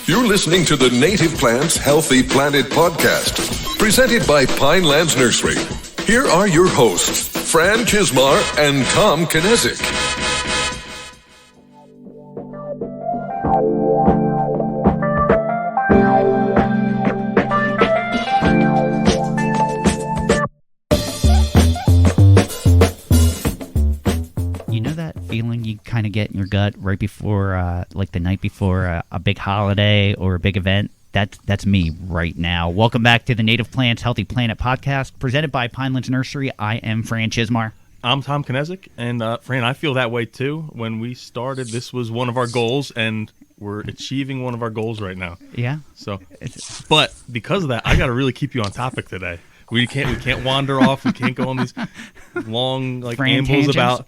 You're listening to the Native Plants Healthy Planet podcast, presented by Pinelands Nursery. Here are your hosts, Fran Chismar and Tom Kinezic. Feeling you kind of get in your gut right before, like the night before a big holiday or a big event? That's me right now. Welcome back to the Native Plants Healthy Planet podcast, presented by Pinelands Nursery. I am Fran Chismar. I'm Tom Kinezic, and Fran, I feel that way too. When we started, this was one of our goals, and we're achieving one of our goals right now. Yeah. So, but because of that, I got to really keep you on topic today. We can't wander off. We can't go on these long ambles about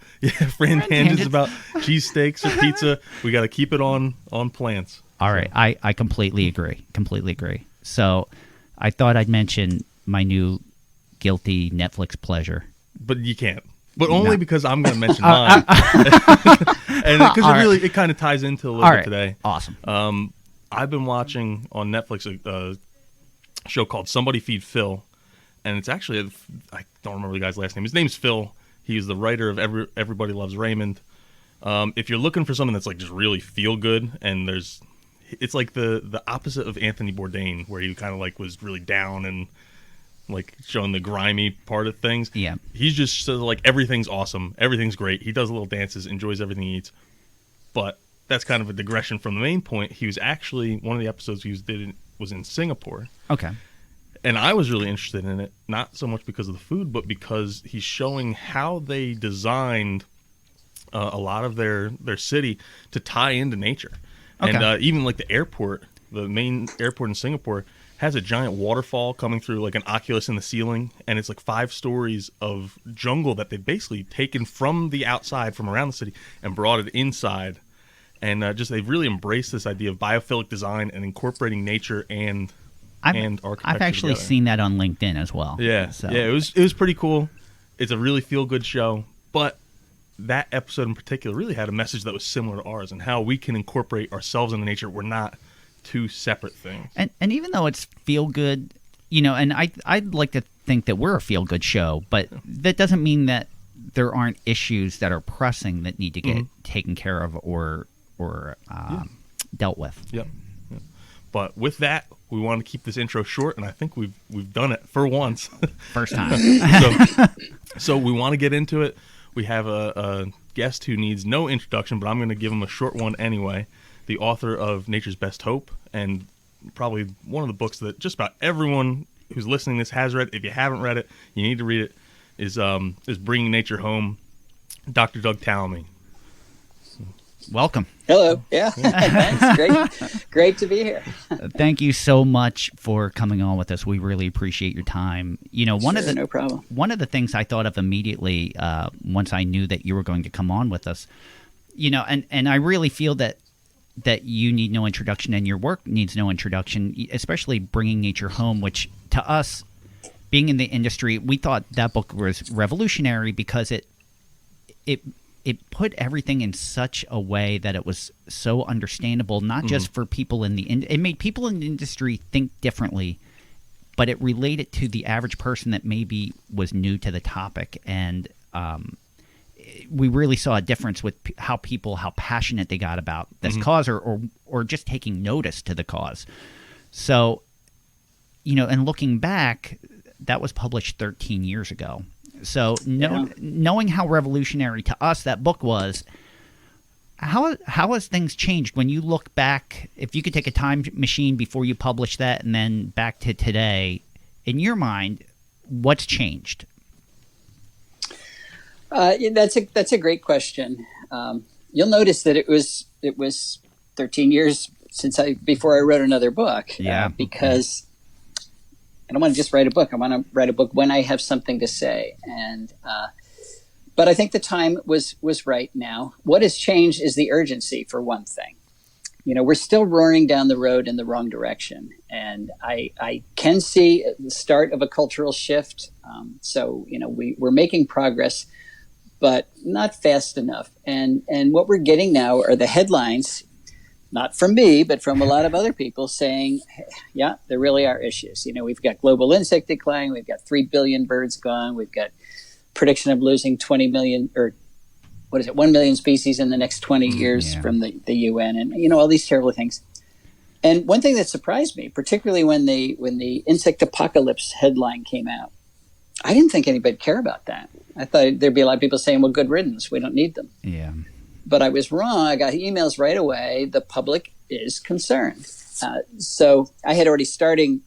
Fran tangents about cheesesteaks or pizza. We got to keep it on plants. All right, I completely agree. So, I thought I'd mention my new guilty Netflix pleasure. But you can't. But only because I'm going to mention mine, and because it kind of ties into a little bit today. Awesome. I've been watching on Netflix a show called Somebody Feed Phil. And it's actually, I don't remember the guy's last name. His name's Phil. He's the writer of Everybody Loves Raymond. If you're looking for something that's like just really feel good, and it's like the opposite of Anthony Bourdain, where he kind of like was really down and like showing the grimy part of things. Yeah. He's just like everything's awesome, everything's great. He does little dances, enjoys everything he eats. But that's kind of a digression from the main point. He was actually, one of the episodes was in Singapore. Okay. And I was really interested in it, not so much because of the food, but because he's showing how they designed a lot of their city to tie into nature. Okay. And even like the airport, the main airport in Singapore, has a giant waterfall coming through like an oculus in the ceiling. And it's like 5 stories of jungle that they've basically taken from the outside, from around the city, and brought it inside. And they've really embraced this idea of biophilic design and incorporating nature and architecture. I've actually seen that on LinkedIn as well. Yeah, so. Yeah, it was pretty cool. It's a really feel-good show, but that episode in particular really had a message that was similar to ours and how we can incorporate ourselves into nature. We're not two separate things. And even though it's feel-good, and I'd like to think that we're a feel-good show, but that doesn't mean that there aren't issues that are pressing that need to get taken care of or dealt with. Yep. Yeah. But with that, we want to keep this intro short, and I think we've done it for once. First time. So we want to get into it. We have a guest who needs no introduction, but I'm going to give him a short one anyway. The author of Nature's Best Hope, and probably one of the books that just about everyone who's listening to this has read. If you haven't read it, you need to read it. Is Bringing Nature Home, Dr. Doug Tallamy. Welcome. Hello. Yeah. Thanks. Great to be here. Thank you so much for coming on with us. We really appreciate your time. No problem. One of the things I thought of immediately once I knew that you were going to come on with us, and I really feel that you need no introduction and your work needs no introduction, especially Bringing Nature Home, which to us, being in the industry, we thought that book was revolutionary because it put everything in such a way that it was so understandable, not just for people in the it made people in the industry think differently, but it related to the average person that maybe was new to the topic. And we really saw a difference with how passionate they got about this cause or just taking notice to the cause. So, and looking back, that was published 13 years ago. So knowing how revolutionary to us that book was, how has things changed when you look back? If you could take a time machine before you published that and then back to today, in your mind, what's changed? That's a great question. You'll notice that it was 13 years before I wrote another book. Yeah, because. I don't want to just write a book. I want to write a book when I have something to say. But I think the time was right now. What has changed is the urgency, for one thing. We're still roaring down the road in the wrong direction. And I can see the start of a cultural shift. So we're making progress, but not fast enough. And what we're getting now are the headlines not from me, but from a lot of other people saying, yeah, there really are issues. We've got global insect decline. We've got 3 billion birds gone. We've got prediction of losing 20 million, or 1 million species in the next 20 years from the UN, and all these terrible things. And one thing that surprised me, particularly when the insect apocalypse headline came out, I didn't think anybody'd care about that. I thought there'd be a lot of people saying, well, good riddance, we don't need them. Yeah. But I was wrong. I got emails right away. The public is concerned. So I had already started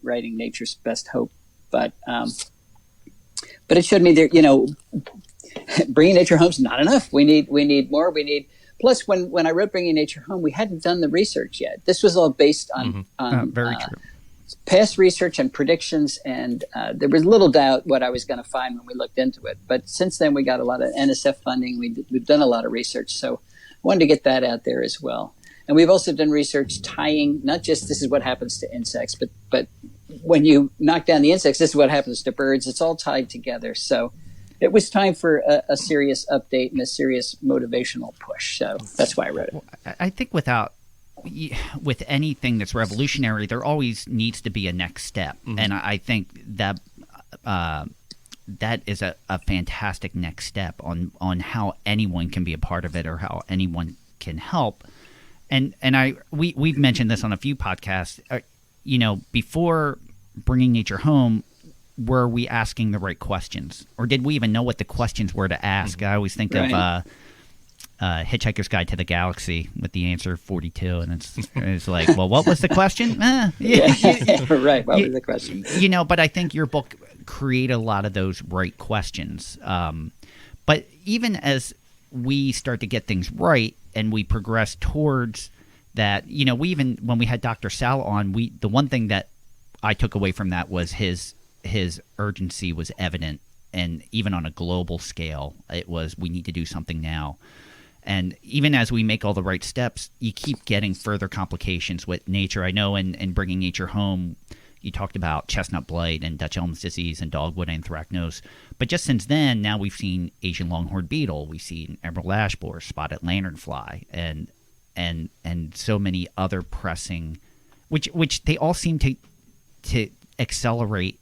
writing Nature's Best Hope, but it showed me there, bringing nature home's not enough. We need more. Plus, when I wrote Bringing Nature Home, we hadn't done the research yet. This was all based on very true. Past research and predictions, and there was little doubt what I was going to find when we looked into it. But since then, we got a lot of NSF funding. We've done a lot of research, so I wanted to get that out there as well. And we've also done research tying not just this is what happens to insects, but when you knock down the insects, this is what happens to birds. It's all tied together. So it was time for a serious update and a serious motivational push. So that's why I wrote it. I think with anything that's revolutionary, there always needs to be a next step. And I think that that is a fantastic next step on how anyone can be a part of it or how anyone can help. And we've mentioned this on a few podcasts. Before Bringing Nature Home, were we asking the right questions, or did we even know what the questions were to ask? I always think of Hitchhiker's Guide to the Galaxy with the answer 42, and it's like, well, what was the question? Right. What was the question? But I think your book created a lot of those right questions. But even as we start to get things right and we progress towards that, we even when we had Dr. Sal on, the one thing that I took away from that was his urgency was evident, and even on a global scale, it was we need to do something now. And even as we make all the right steps, you keep getting further complications with nature. I know in Bringing Nature Home, you talked about chestnut blight and Dutch elm disease and dogwood anthracnose. But just since then, now we've seen Asian longhorn beetle, we've seen emerald ash borer, spotted lanternfly, and so many other pressing, which they all seem to accelerate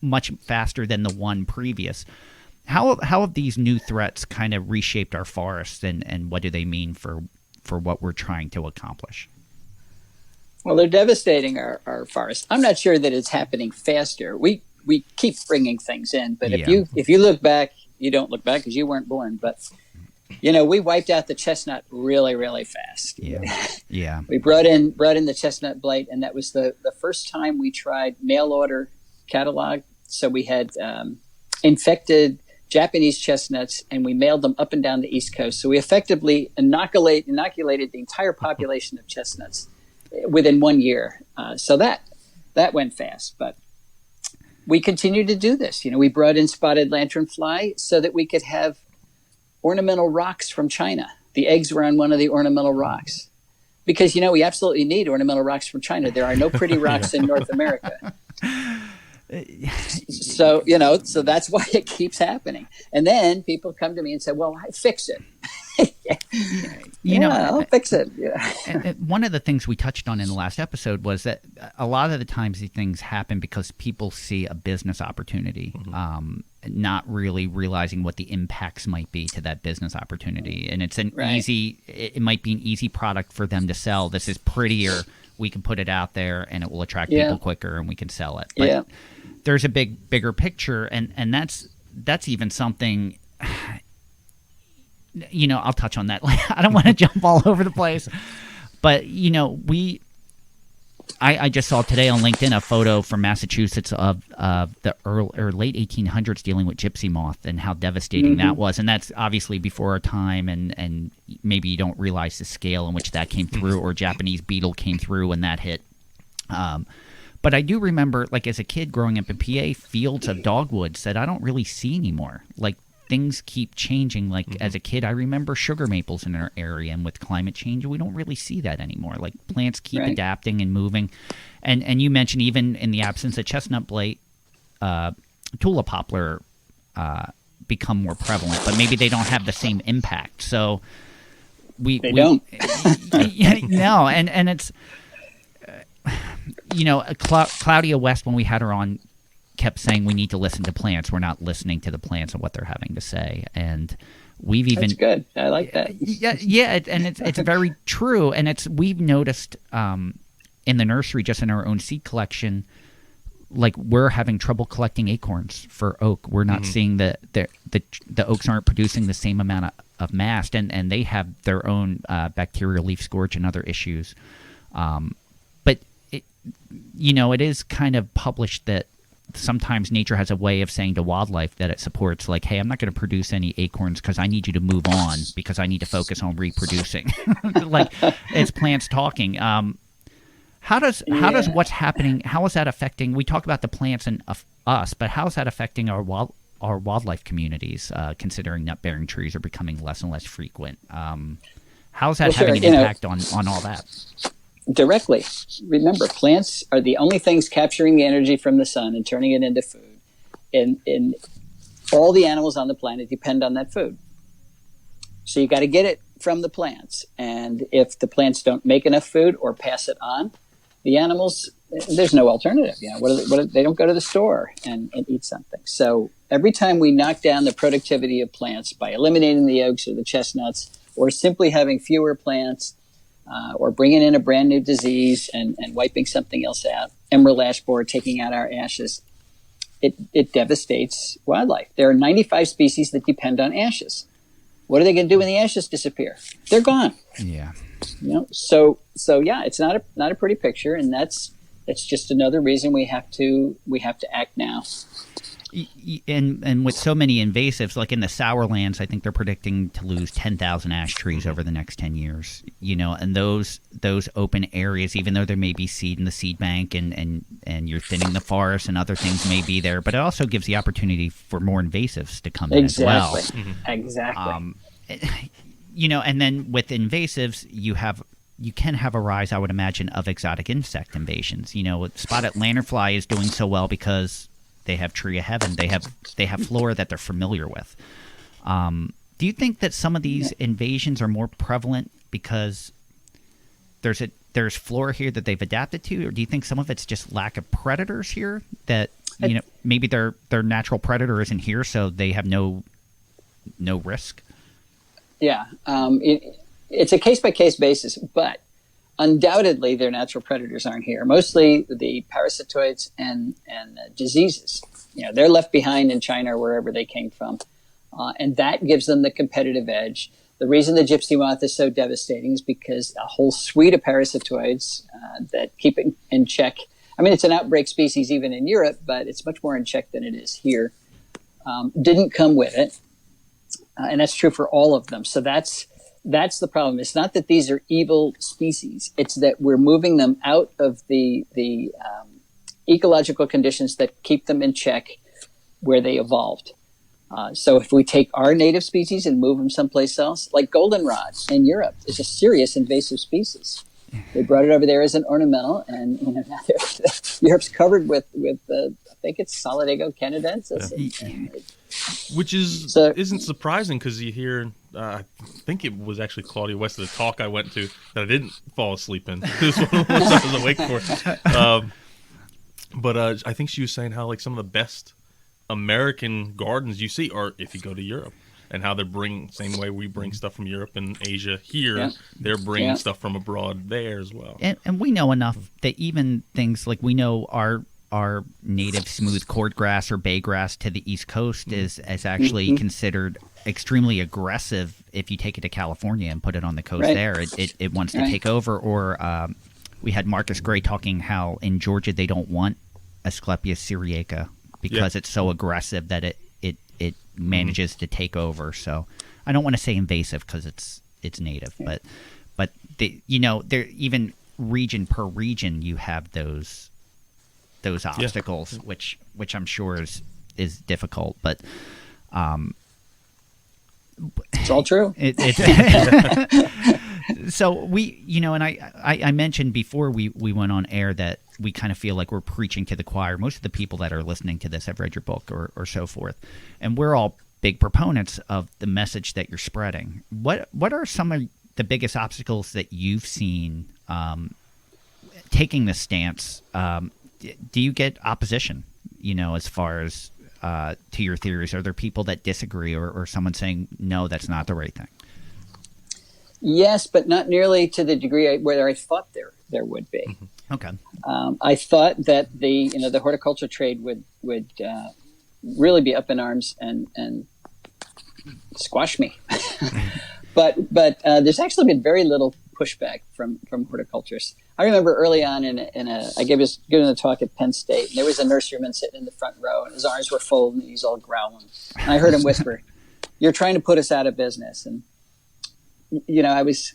much faster than the one previous. How have these new threats kind of reshaped our forests, and what do they mean for what we're trying to accomplish? Well, they're devastating our forests. I'm not sure that it's happening faster. We keep bringing things in, but if you look back, you don't look back because you weren't born. But we wiped out the chestnut really, really fast. Yeah. We brought in the chestnut blight, and that was the first time we tried mail order catalog. So we had infected Japanese chestnuts, and we mailed them up and down the East Coast. So we effectively inoculated the entire population of chestnuts within 1 year. So that went fast, but we continue to do this. We brought in spotted lanternfly so that we could have ornamental rocks from China. The eggs were on one of the ornamental rocks because, we absolutely need ornamental rocks from China. There are no pretty rocks in North America. So, so that's why it keeps happening. And then people come to me and say, well, fix it. I'll fix it. Yeah. And one of the things we touched on in the last episode was that a lot of the times these things happen because people see a business opportunity, not really realizing what the impacts might be to that business opportunity. And it's it might be an easy product for them to sell. This is prettier. We can put it out there and it will attract people quicker and we can sell it. But there's a bigger picture, and that's even something. I'll touch on that. I don't want to jump all over the place, but I just saw today on LinkedIn a photo from Massachusetts of the late 1800s dealing with gypsy moth and how devastating that was, and that's obviously before our time, and maybe you don't realize the scale in which that came through, or Japanese beetle came through when that hit. But I do remember, like as a kid growing up in PA, fields of dogwoods that I don't really see anymore. Like things keep changing. Like as a kid, I remember sugar maples in our area, and with climate change, we don't really see that anymore. Like plants keep adapting and moving. And you mentioned even in the absence of chestnut blight, tulip poplar become more prevalent, but maybe they don't have the same impact. So They don't. No, and it's Claudia West, when we had her on, kept saying we need to listen to plants. We're not listening to the plants and what they're having to say, and we've even that's good. I like that. Yeah, and it's very true, and we've noticed in the nursery, just in our own seed collection, like we're having trouble collecting acorns for oak. We're not seeing the oaks aren't producing the same amount of mast, and they have their own bacterial leaf scourge and other issues. But it is kind of published that sometimes nature has a way of saying to wildlife that it supports, like, hey, I'm not going to produce any acorns because I need you to move on because I need to focus on reproducing. Like, it's plants talking. How does what's happening? How is that affecting? We talk about the plants and us, but how is that affecting our wildlife communities? Considering nut-bearing trees are becoming less and less frequent, how is that having an impact on all that? Directly. Remember, plants are the only things capturing the energy from the sun and turning it into food. And all the animals on the planet depend on that food. So you got to get it from the plants. And if the plants don't make enough food or pass it on, the animals, there's no alternative. They don't go to the store and eat something. So every time we knock down the productivity of plants by eliminating the oaks or the chestnuts, or simply having fewer plants, or bringing in a brand new disease and wiping something else out, emerald ash borer taking out our ashes, it devastates wildlife. There are 95 species that depend on ashes. What are they going to do when the ashes disappear? They're gone. Yeah. So yeah, it's not a pretty picture, and that's just another reason we have to act now. And with so many invasives, like in the Sourlands, I think they're predicting to lose 10,000 ash trees over the next 10 years. And those open areas, even though there may be seed in the seed bank and you're thinning the forest and other things may be there, but it also gives the opportunity for more invasives to come in as well. Exactly. And then with invasives, you can have a rise, I would imagine, of exotic insect invasions. Spotted lanternfly is doing so well because they have tree of heaven. They have flora that they're familiar with. Do you think that some of these invasions are more prevalent because there's flora here that they've adapted to, or do you think some of it's just lack of predators here that maybe their natural predator isn't here, so they have no risk? Yeah, it's a case-by-case basis, but undoubtedly their natural predators aren't here. Mostly the parasitoids and diseases. They're left behind in China or wherever they came from, and that gives them the competitive edge. The reason the gypsy moth is so devastating is because a whole suite of parasitoids that keep it in check. I mean, it's an outbreak species even in Europe, but it's much more in check than it is here. Didn't come with it. And that's true for all of them. So that's the problem. It's not that these are evil species. It's that we're moving them out of the ecological conditions that keep them in check where they evolved. So if we take our native species and move them someplace else, like goldenrod in Europe is a serious invasive species. They brought it over there as an ornamental, and now Europe's covered with I think it's Solidago canadensis. Which isn't surprising because you hear, I think it was actually Claudia West at a talk I went to that I didn't fall asleep in. This was one of the ones I was awake for. But I think she was saying how like some of the best American gardens you see are if you go to Europe, and how they're bringing, same way we bring stuff from Europe and Asia here, they're bringing stuff from abroad there as well. And we know enough that even things like we know our native smooth cordgrass or baygrass to the East Coast is actually considered extremely aggressive if you take it to California and put it on the coast there. It wants to take over. Or we had Marcus Gray talking how in Georgia they don't want Asclepias syriaca because it's so aggressive that it manages to take over. So I don't want to say invasive because it's native, but there even region per region you have those obstacles, which I'm sure is difficult, but it's all true. So we, and I mentioned before we went on air that we kind of feel like we're preaching to the choir. Most of the people that are listening to this have read your book or so forth, and we're all big proponents of the message that you're spreading. What are some of the biggest obstacles that you've seen taking this stance? Do you get opposition, as far as to your theories? Are there people that disagree or someone saying, no, that's not the right thing? Yes, but not nearly to the degree where I thought there would be. Mm-hmm. Okay. I thought that the horticulture trade would really be up in arms and squash me. but there's actually been very little pushback from horticulturists. I remember early on I gave a talk at Penn State, and there was a nurseryman sitting in the front row, and his arms were folded, and he's all growling. And I heard him whisper, "You're trying to put us out of business." And I was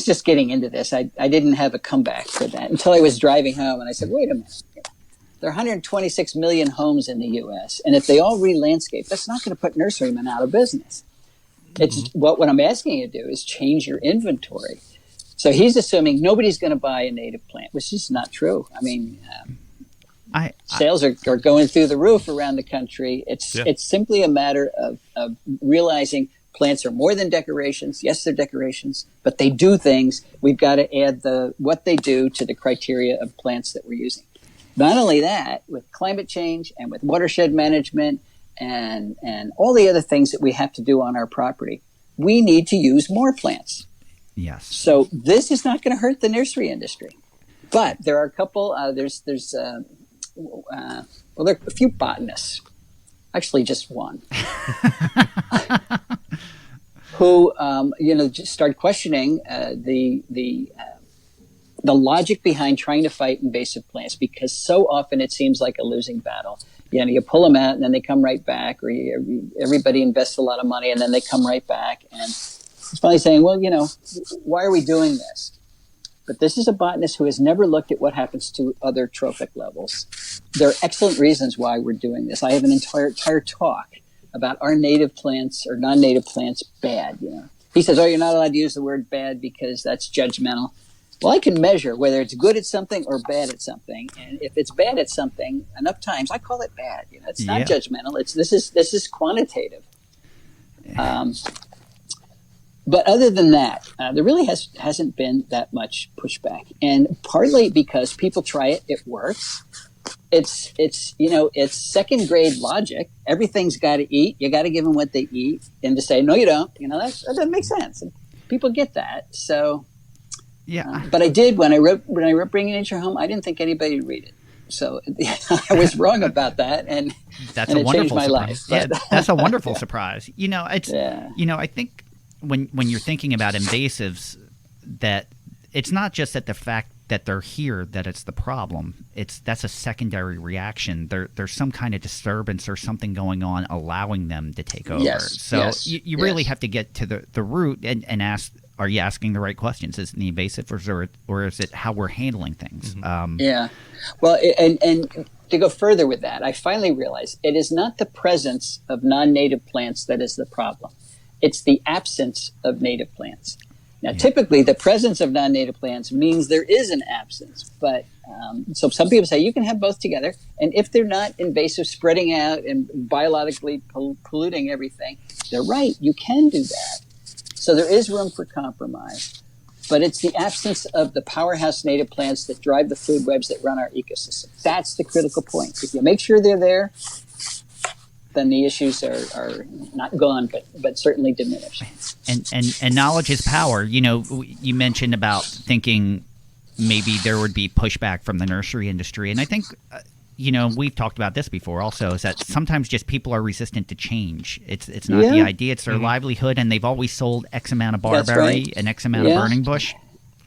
just getting into this. I didn't have a comeback for that until I was driving home, and I said, "Wait a minute. There are 126 million homes in the U.S., and if they all re-landscape, that's not going to put nurserymen out of business. It's what I'm asking you to do is change your inventory." So he's assuming nobody's going to buy a native plant, which is not true. I mean, sales are going through the roof around the country. It's simply a matter of realizing plants are more than decorations. Yes, they're decorations, but they do things. We've got to add what they do to the criteria of plants that we're using. Not only that, with climate change and with watershed management and all the other things that we have to do on our property, we need to use more plants. Yes. So this is not going to hurt the nursery industry, but there are a couple. There are a few botanists, actually just one, who just start questioning the logic behind trying to fight invasive plants, because so often it seems like a losing battle. You pull them out and then they come right back, or everybody invests a lot of money and then they come right back. And it's finally saying, well, why are we doing this? But this is a botanist who has never looked at what happens to other trophic levels. There are excellent reasons why we're doing this. I have an entire talk about are native plants or non-native plants bad. He says, you're not allowed to use the word bad because that's judgmental. Well, I can measure whether it's good at something or bad at something, and if it's bad at something, enough times I call it bad. It's not judgmental. This is quantitative. But other than that, there really hasn't been that much pushback, and partly because people try it, it works. It's second grade logic. Everything's got to eat. You got to give them what they eat, and to say no, you don't. That doesn't make sense. And people get that. So, but I did when I wrote Bringing Nature Home. I didn't think anybody would read it. So I was wrong about that, and that's and a it wonderful changed my surprise. life. Yeah, that's a wonderful surprise. I think when you're thinking about invasives, that it's not just that the fact that they're here that it's the problem. That's a secondary reaction. There's some kind of disturbance or something going on allowing them to take over. You really have to get to the root and ask, are you asking the right questions? Is it the invasive or is it how we're handling things? Well, and to go further with that, I finally realized it is not the presence of non-native plants that is the problem. It's the absence of native plants. Now, typically, the presence of non-native plants means there is an absence. But so some people say you can have both together. And if they're not invasive, spreading out and biologically polluting everything, they're right. You can do that. So there is room for compromise. But it's the absence of the powerhouse native plants that drive the food webs that run our ecosystem. That's the critical point. If you make sure they're there, then the issues are not gone, but certainly diminished. And knowledge is power. You mentioned about thinking maybe there would be pushback from the nursery industry, and I think we've talked about this before. Also, is that sometimes just people are resistant to change. It's not the idea; it's their livelihood, and they've always sold X amount of barberry and X amount of burning bush.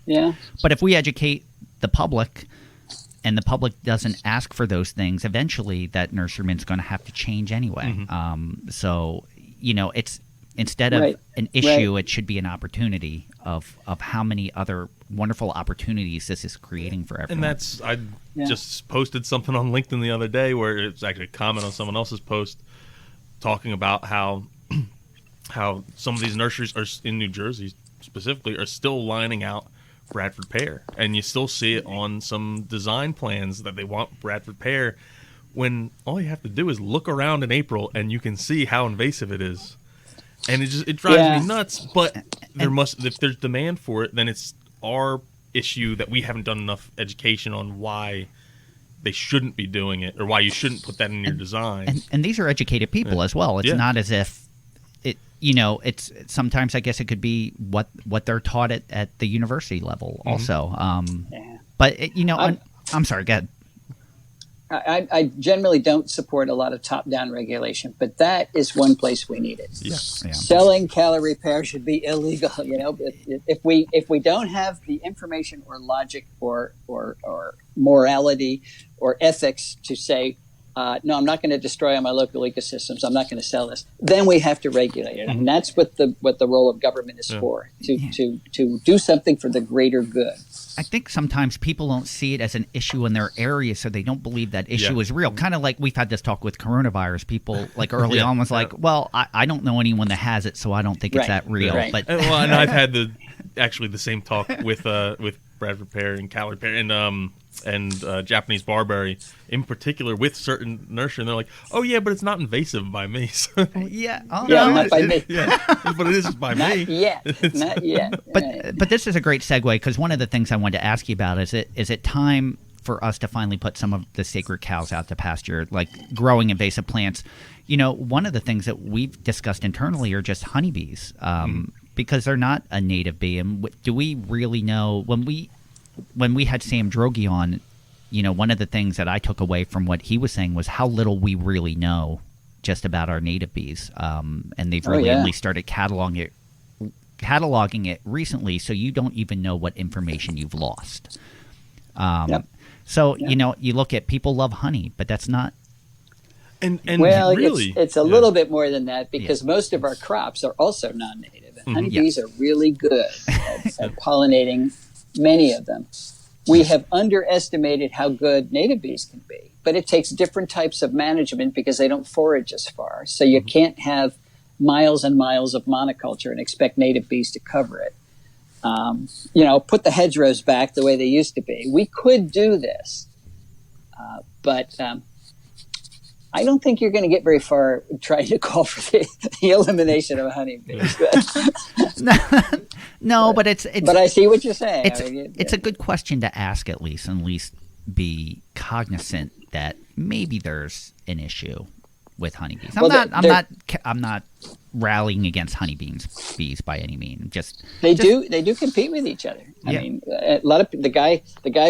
Yeah. But if we educate the public, and the public doesn't ask for those things, eventually that nurseryman's going to have to change anyway. So, it's instead of an issue, it should be an opportunity of how many other wonderful opportunities this is creating for everyone. And I just posted something on LinkedIn the other day where it's actually a comment on someone else's post talking about how some of these nurseries are in New Jersey specifically are still lining out Bradford pear, and you still see it on some design plans that they want Bradford pear, when all you have to do is look around in April and you can see how invasive it is. and it drives me nuts. But if there's demand for it, then it's our issue that we haven't done enough education on why they shouldn't be doing it, or why you shouldn't put that in your design. And these are educated people as well. It's not as if it's sometimes I guess it could be what they're taught at the university level also. But I'm sorry, go ahead. I generally don't support a lot of top-down regulation, but that is one place we need it. Yeah. Selling calorie repair should be illegal. If we don't have the information or logic or morality or ethics to say, no, I'm not going to destroy all my local ecosystems, I'm not going to sell this, then we have to regulate it, and that's what the role of government is for, to do something for the greater good. I think sometimes people don't see it as an issue in their area, so they don't believe that issue is real. Kind of like we've had this talk with coronavirus. People like early on was like, well, I don't know anyone that has it, so I don't think it's that real. Right. But and I've had the same talk with Bradford pear and calorie pear and Japanese barberry in particular with certain nursery, and they're like, oh yeah, but it's not invasive by me. So, not by me. But it is by me. Not yet. But this is a great segue, because one of the things I wanted to ask you about is it time for us to finally put some of the sacred cows out to pasture, like growing invasive plants? One of the things that we've discussed internally are just honeybees, because they're not a native bee. And do we really know when we had Sam Droege on, one of the things that I took away from what he was saying was how little we really know just about our native bees. And they've really only started cataloging it recently, so you don't even know what information you've lost. So, you look at people love honey, but that's not. And really, it's a little bit more than that, because most of our crops are also non-native. And honeybees are really good at pollinating many of them. We have underestimated how good native bees can be, but it takes different types of management because they don't forage as far. So you can't have miles and miles of monoculture and expect native bees to cover it. Put the hedgerows back the way they used to be. We could do this, but I don't think you're going to get very far trying to call for the elimination of honeybees. No, but it's. But I see what you're saying. It's a good question to ask, at least be cognizant that maybe there's an issue with honeybees. I'm not rallying against honeybees by any means. They do compete with each other. I mean, a lot of the guy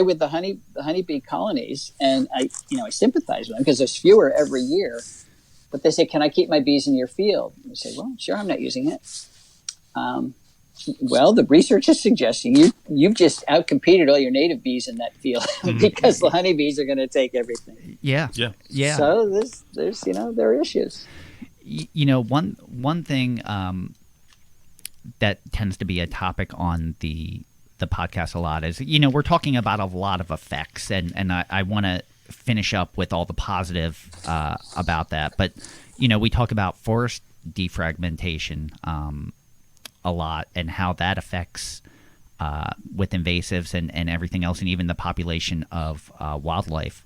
with the honeybee colonies, and I sympathize with him because there's fewer every year. But they say, "Can I keep my bees in your field?" And I say, "Well, sure, I'm not using it." Well, the research is suggesting you've just outcompeted all your native bees in that field because the honeybees are going to take everything. Yeah. So there's there are issues. One thing that tends to be a topic on the podcast a lot is we're talking about a lot of effects, and I want to finish up with all the positive about that. But we talk about forest defragmentation a lot, and how that affects with invasives and everything else, and even the population of wildlife.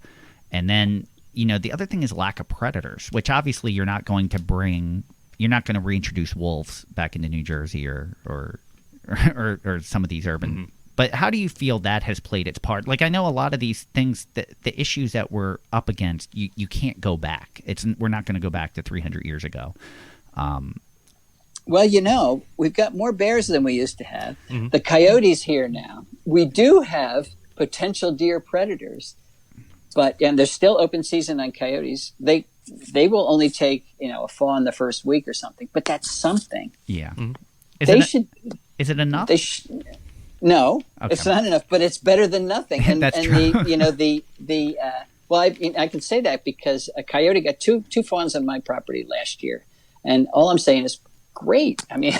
And then the other thing is lack of predators, which obviously you're not going to reintroduce wolves back into New Jersey or some of these urban. But how do you feel that has played its part? Like, I know a lot of these things, the issues that we're up against, you can't go back. We're not going to go back to 300 years ago. Well, we've got more bears than we used to have. The coyote's here now. We do have potential deer predators, and there's still open season on coyotes. They will only take a fawn the first week or something, but that's something. Yeah. Is it enough? No, okay. It's not enough, but it's better than nothing. And, that's true. I can say that because a coyote got two fawns on my property last year, and all I'm saying is, great. I mean,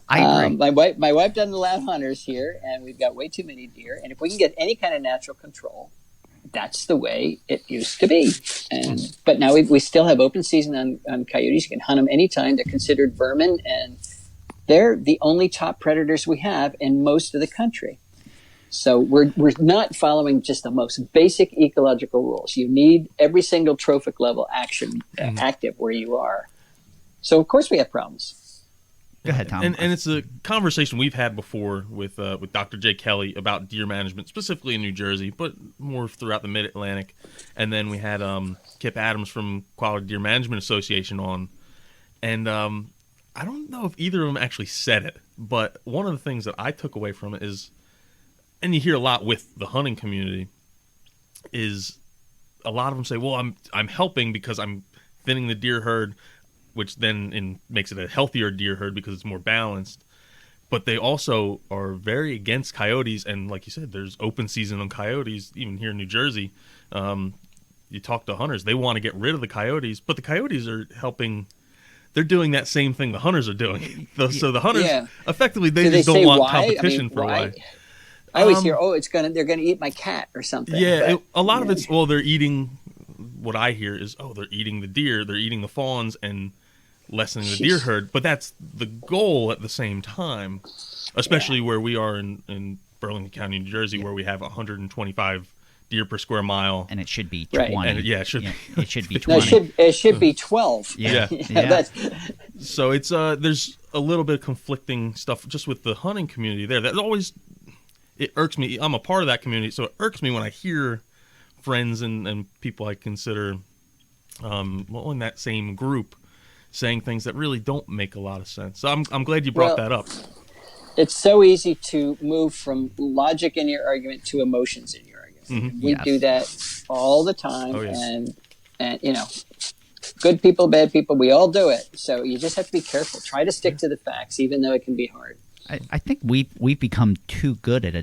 I agree. My wife doesn't allow hunters here, and we've got way too many deer. And if we can get any kind of natural control, that's the way it used to be. But now we still have open season on coyotes. You can hunt them anytime. They're considered vermin, and they're the only top predators we have in most of the country. So we're not following just the most basic ecological rules. You need every single trophic level action active where you are. So of course we have problems. Go ahead, Tom. And it's a conversation we've had before with Dr. Jay Kelly about deer management, specifically in New Jersey, but more throughout the Mid-Atlantic. And then we had Kip Adams from Quality Deer Management Association on. And I don't know if either of them actually said it, but one of the things that I took away from it is, and you hear a lot with the hunting community, is a lot of them say, well, I'm helping because I'm thinning the deer herd, which then makes it a healthier deer herd because it's more balanced. But they also are very against coyotes, and like you said, there's open season on coyotes, even here in New Jersey. You talk to hunters, they want to get rid of the coyotes, but the coyotes are helping. They're doing that same thing the hunters are doing. So the hunters, effectively, they just don't want competition for why. I always hear, they're gonna eat my cat or something. Yeah, a lot of it's, they're eating. What I hear is, they're eating the deer, they're eating the fawns, and lessening the deer herd. But that's the goal at the same time, especially where we are in Burlington County, New Jersey, where we have 125 deer per square mile, and it should be 20. And it should it should be 20. It should be 12. Yeah. So it's there's a little bit of conflicting stuff just with the hunting community there. That always, it irks me. I'm a part of that community, so it irks me when I hear friends and people I consider in that same group saying things that really don't make a lot of sense. So I'm glad you brought that up. It's so easy to move from logic in your argument to emotions in your argument. Mm-hmm. We do that all the time. Oh, yes. And good people, bad people, we all do it. So you just have to be careful. Try to stick to the facts, even though it can be hard. I think we've become too good at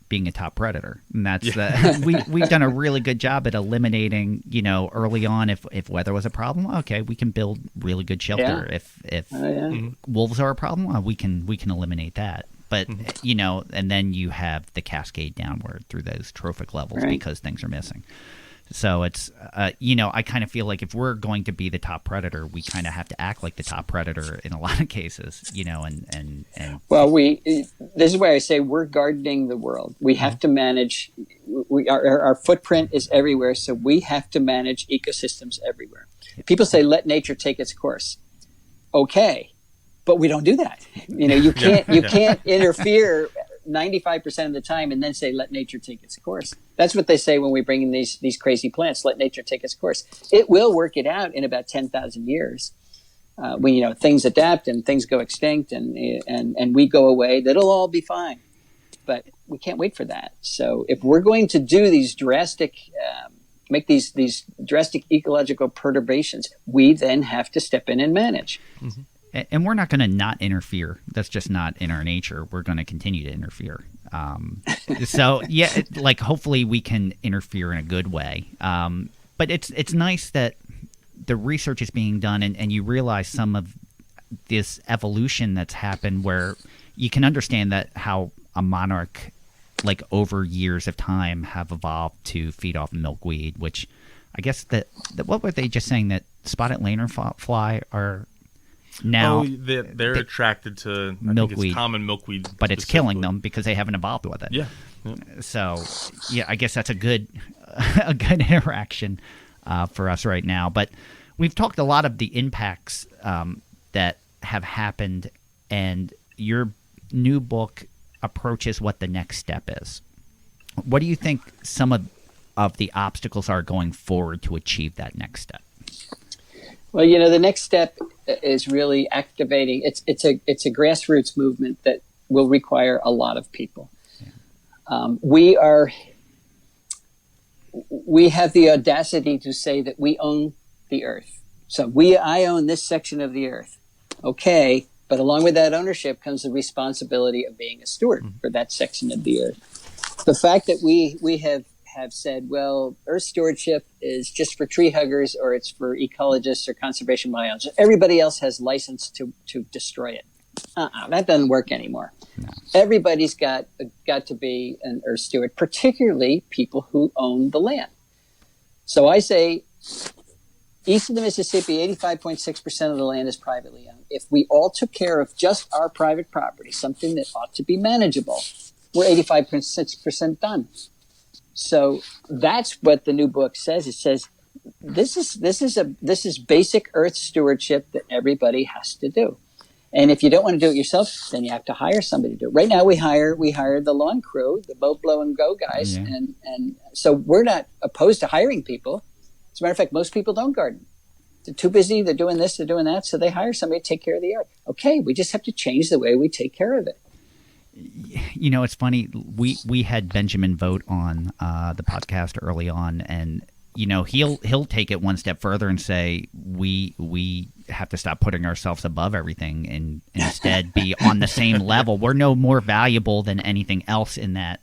being a top predator, and that's we've done a really good job at eliminating, early on if weather was a problem. Okay, we can build really good shelter. If wolves are a problem, we can eliminate that. But and then you have the cascade downward through those trophic levels because things are missing. So it's I kind of feel like if we're going to be the top predator, we kind of have to act like the top predator in a lot of cases, and well, this is why I say we're gardening the world. We have to manage. Our footprint is everywhere, so we have to manage ecosystems everywhere. People say let nature take its course. Okay, but we don't do that. You can't interfere 95% of the time and then say let nature take its course. That's what they say when we bring in these crazy plants. Let nature take its course. It will work it out in about 10,000 years. When things adapt and things go extinct and we go away, that'll all be fine. But we can't wait for that. So if we're going to do these drastic, make these drastic ecological perturbations, we then have to step in and manage. Mm-hmm. And we're not going to not interfere. That's just not in our nature. We're going to continue to interfere. So hopefully we can interfere in a good way. But it's nice that the research is being done, and you realize some of this evolution that's happened, where you can understand that how a monarch, over years of time, have evolved to feed off milkweed. Which I guess that what were they just saying, that spotted lanternfly are now they're attracted to milkweed, common milkweed, but it's killing them because they haven't evolved with it. Yeah. So I guess that's a good interaction for us right now. But we've talked a lot of the impacts that have happened, and your new book approaches what the next step is. What do you think some of the obstacles are going forward to achieve that next step? Well, the next step is really activating. It's a grassroots movement that will require a lot of people. Yeah. We have the audacity to say that we own the earth. So I own this section of the earth. Okay, but along with that ownership comes the responsibility of being a steward for that section of the earth. The fact that we have said, well, earth stewardship is just for tree huggers, or it's for ecologists or conservation biologists. Everybody else has license to destroy it. That doesn't work anymore. No. Everybody's got to be an earth steward, particularly people who own the land. So I say, east of the Mississippi, 85.6% of the land is privately owned. If we all took care of just our private property, something that ought to be manageable, we're 85.6% done. So that's what the new book says. It says this is basic Earth stewardship that everybody has to do. And if you don't want to do it yourself, then you have to hire somebody to do it. Right now, we hire the lawn crew, the mow, blow, and go guys, and so we're not opposed to hiring people. As a matter of fact, most people don't garden. They're too busy. They're doing this. They're doing that. So they hire somebody to take care of the yard. Okay, we just have to change the way we take care of it. You know, it's funny. We had Benjamin Vogt on the podcast early on, and you know he'll take it one step further and say we have to stop putting ourselves above everything and instead be on the same level. We're no more valuable than anything else in that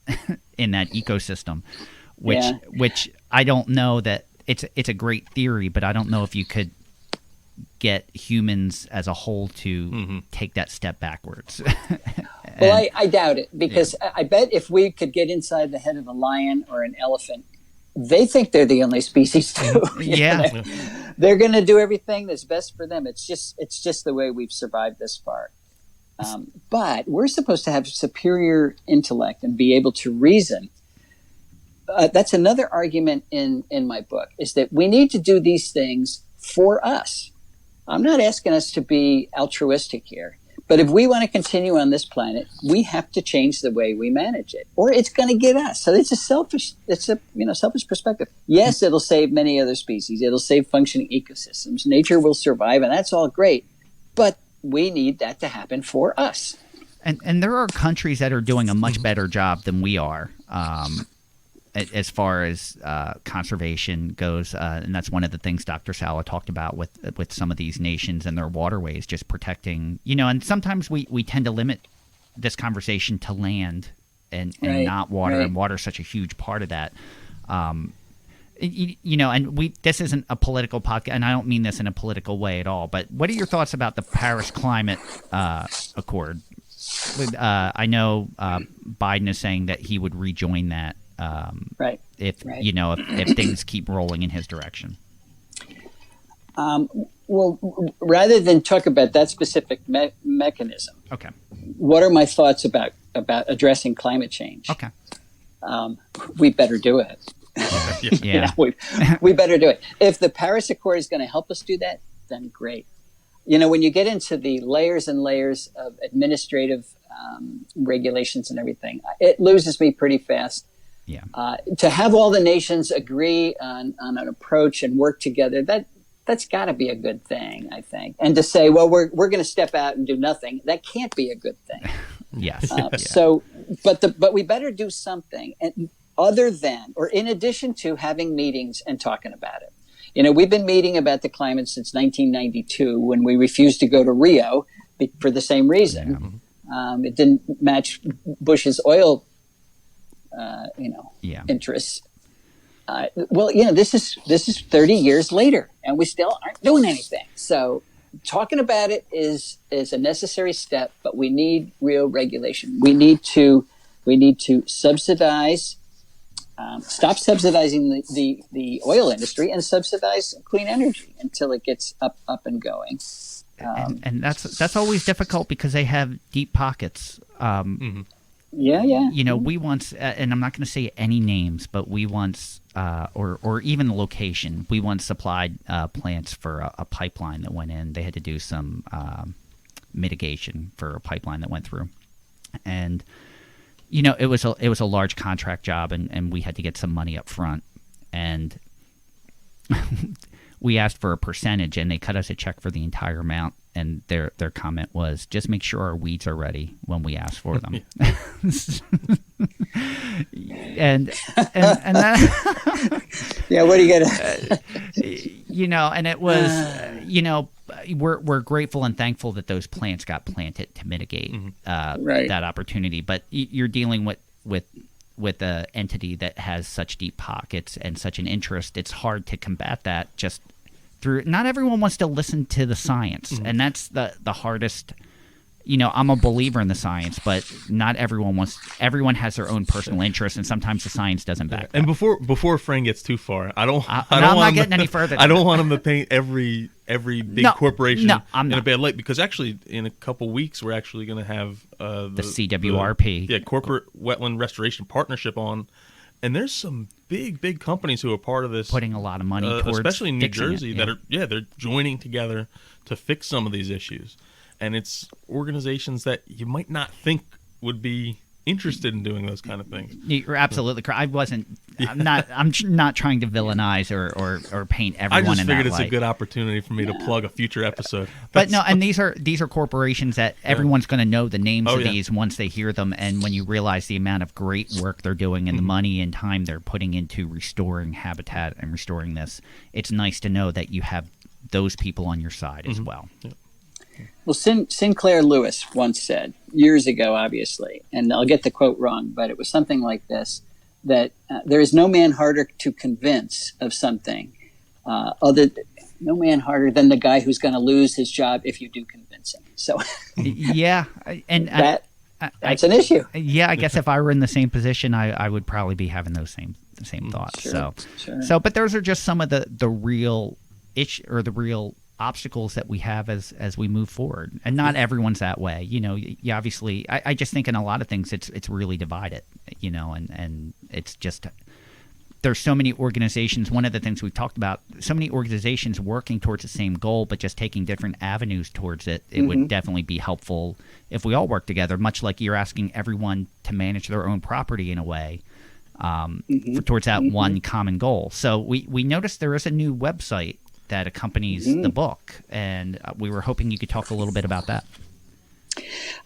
ecosystem, which I don't know that it's a great theory, but I don't know if you could get humans as a whole to take that step backwards. Well, I doubt it, because I bet if we could get inside the head of a lion or an elephant, they think they're the only species too. They're going to do everything that's best for them. It's just the way we've survived this far. But we're supposed to have superior intellect and be able to reason. That's another argument in my book, is that we need to do these things for us. I'm not asking us to be altruistic here. But if we want to continue on this planet, we have to change the way we manage it, or it's going to get us. So it's a selfish perspective. Yes, it'll save many other species. It'll save functioning ecosystems. Nature will survive, and that's all great. But we need that to happen for us. And there are countries that are doing a much better job than we are, as far as conservation goes, and that's one of the things Dr. Sala talked about with some of these nations and their waterways, just protecting, and sometimes we tend to limit this conversation to land and not water, and water is such a huge part of that. And this isn't a political podcast, and I don't mean this in a political way at all, but what are your thoughts about the Paris Climate Accord? I know Biden is saying that he would rejoin that. If things keep rolling in his direction. Well, rather than talk about that specific mechanism, okay, what are my thoughts about addressing climate change? Okay, we better do it. We better do it. If the Paris Accord is going to help us do that, then great. When you get into the layers and layers of administrative regulations and everything, it loses me pretty fast. Yeah. To have all the nations agree on an approach and work together, that's got to be a good thing, I think. And to say, well, we're going to step out and do nothing, that can't be a good thing. Yes. So, but we better do something, and other than, or in addition to having meetings and talking about it. We've been meeting about the climate since 1992, when we refused to go to Rio for the same reason. Yeah. It didn't match Bush's oil interests. This is 30 years later, and we still aren't doing anything. So talking about it is a necessary step, but we need real regulation. We need to subsidize, stop subsidizing the oil industry and subsidize clean energy until it gets up and going. And that's always difficult because they have deep pockets. Yeah. We once, and I'm not going to say any names, but we once, or even the location, we once supplied plants for a pipeline that went in. They had to do some mitigation for a pipeline that went through, and it was a large contract job, and we had to get some money up front, and we asked for a percentage, and they cut us a check for the entire amount. And their comment was, just make sure our weeds are ready when we ask for them. and that, yeah, what do you get? And it was, we're grateful and thankful that those plants got planted to mitigate that opportunity. But you're dealing with an entity that has such deep pockets and such an interest. It's hard to combat that just through. Not everyone wants to listen to the science, and that's the hardest. I'm a believer in the science, but not everyone wants. Everyone has their own personal interest, and sometimes the science doesn't back. And before Frank gets too far, I'm not getting any further. I don't want him to paint every big corporation in a bad light, because actually in a couple weeks we're actually going to have the CWRP, Corporate Wetland Restoration Partnership on. And there's some big companies who are part of this, putting a lot of money towards especially in New fixing Jersey, it, they're joining together to fix some of these issues. And it's organizations that you might not think would be interested in doing those kind of things. You're absolutely correct. I'm not trying to villainize or paint everyone in that light. I just figured it's a good opportunity for me to plug a future episode. But no, and these are corporations that everyone's going to know the names of these once they hear them, and when you realize the amount of great work they're doing and the money and time they're putting into restoring habitat and restoring this, it's nice to know that you have those people on your side as well. Yeah. Well, Sinclair Lewis once said, years ago, obviously, and I'll get the quote wrong, but it was something like this, that there is no man harder to convince of something, no man harder than the guy who's going to lose his job if you do convince him. So, yeah, and that's an issue. Yeah, I guess if I were in the same position, I would probably be having those same thoughts. Sure. But those are just some of the real the real obstacles that we have as we move forward, and not everyone's that way. You obviously, I just think in a lot of things it's really divided, and it's just, there's so many organizations. One of the things we've talked about, so many organizations working towards the same goal, but just taking different avenues towards it. It would definitely be helpful if we all work together, much like you're asking everyone to manage their own property in a way, towards that one common goal. So we noticed there is a new website that accompanies the book, and we were hoping you could talk a little bit about that.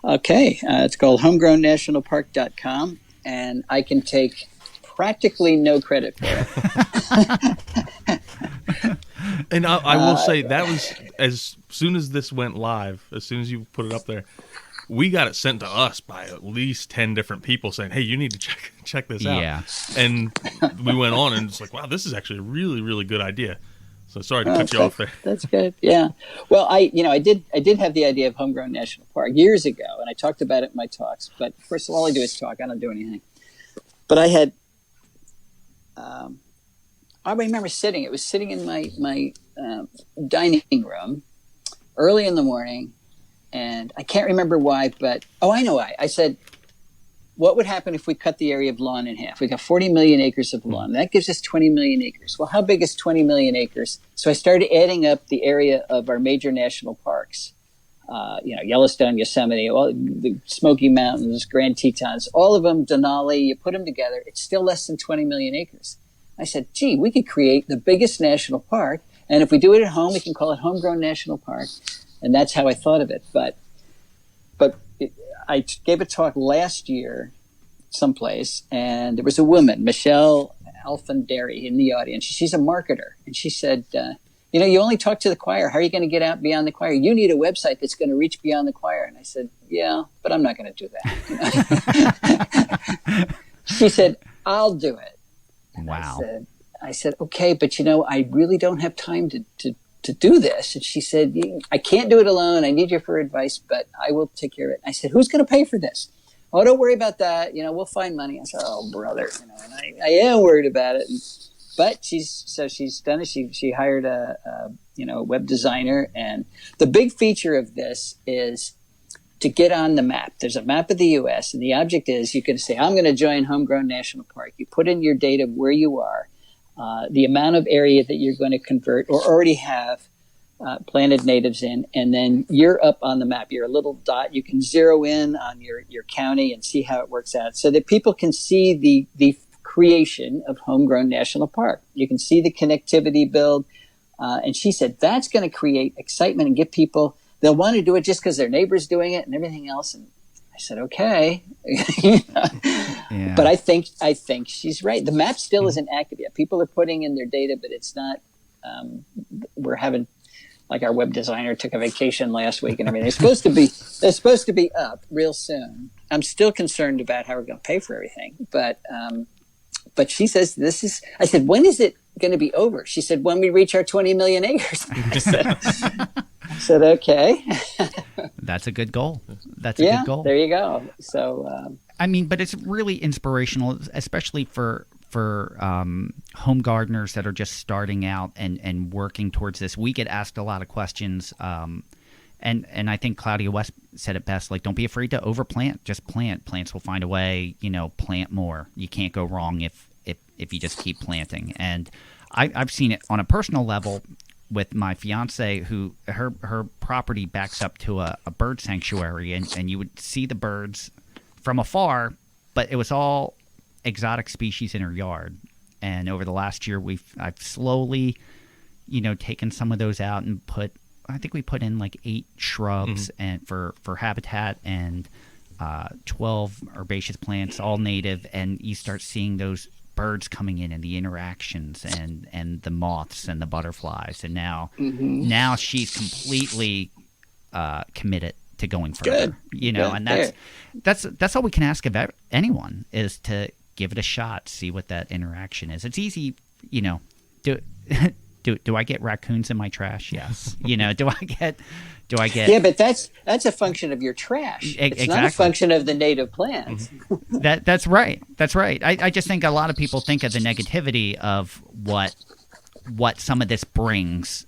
Okay, it's called homegrownnationalpark.com, and I can take practically no credit for it. And I will say that was, as soon as this went live, as soon as you put it up there, we got it sent to us by at least 10 different people saying, hey, you need to check this out. Yeah. And we went on and it's like, wow, this is actually a really, really good idea. So sorry to cut you off there. That's good. Yeah. Well, I did have the idea of Homegrown National Park years ago, and I talked about it in my talks. But of course, all I do is talk. I don't do anything. But I had, I remember sitting. It was sitting in my dining room early in the morning, and I can't remember why. But I know why. I said, what would happen if we cut the area of lawn in half? We got 40 million acres of lawn. That gives us 20 million acres. Well, how big is 20 million acres? So I started adding up the area of our major national parks. Yellowstone, Yosemite, all the Smoky Mountains, Grand Tetons, all of them, Denali, you put them together, it's still less than 20 million acres. I said, gee, we could create the biggest national park, and if we do it at home, we can call it Homegrown National Park. And that's how I thought of it. But I gave a talk last year someplace, and there was a woman, Michelle Alfanderi, in the audience. She's a marketer, and she said, you only talk to the choir. How are you going to get out beyond the choir? You need a website that's going to reach beyond the choir. And I said, yeah, but I'm not going to do that. She said, I'll do it. And wow. I said, okay, but I really don't have time to do this. And she said, I can't do it alone. I need you for advice, but I will take care of it. I said, who's going to pay for this? Oh, don't worry about that. We'll find money. I said, oh, brother. And I am worried about it. But she's done it. She hired a web designer. And the big feature of this is to get on the map. There's a map of the U.S. and the object is you can say, I'm going to join Homegrown National Park. You put in your data of where you are, the amount of area that you're going to convert or already have planted natives in, and then you're up on the map. You're a little dot. You can zero in on your county and see how it works out so that people can see the creation of Homegrown National Park. You can see the connectivity build. And she said, that's going to create excitement and get people, they'll want to do it just because their neighbor's doing it and everything else. And I said, okay. Yeah. But I think she's right. The map still isn't active yet. People are putting in their data, but it's not, we're having, like our web designer took a vacation last week and everything. They're supposed to be up real soon. I'm still concerned about how we're going to pay for everything. But she says I said, when is it going to be over? She said, when we reach our 20 million acres. I said, okay. That's a good goal. That's a good goal. There you go. So, but it's really inspirational, especially for home gardeners that are just starting out and working towards this. We get asked a lot of questions, And I think Claudia West said it best, like, don't be afraid to overplant. Just plant. Plants will find a way, plant more. You can't go wrong if you just keep planting. And I've seen it on a personal level with my fiance, who her property backs up to a bird sanctuary, and you would see the birds from afar, but it was all exotic species in her yard. And over the last year, I've slowly, taken some of those out and I think we put in like 8 shrubs and for habitat, and 12 herbaceous plants, all native, and you start seeing those birds coming in and the interactions and the moths and the butterflies, and now she's completely committed to going further. Good. And that's all we can ask of anyone, is to give it a shot, see what that interaction is. It's easy, Do I get raccoons in my trash? Yes. Do I get? Yeah, but that's a function of your trash. It's not a function of the native plants. That's right. That's right. I just think a lot of people think of the negativity of what some of this brings,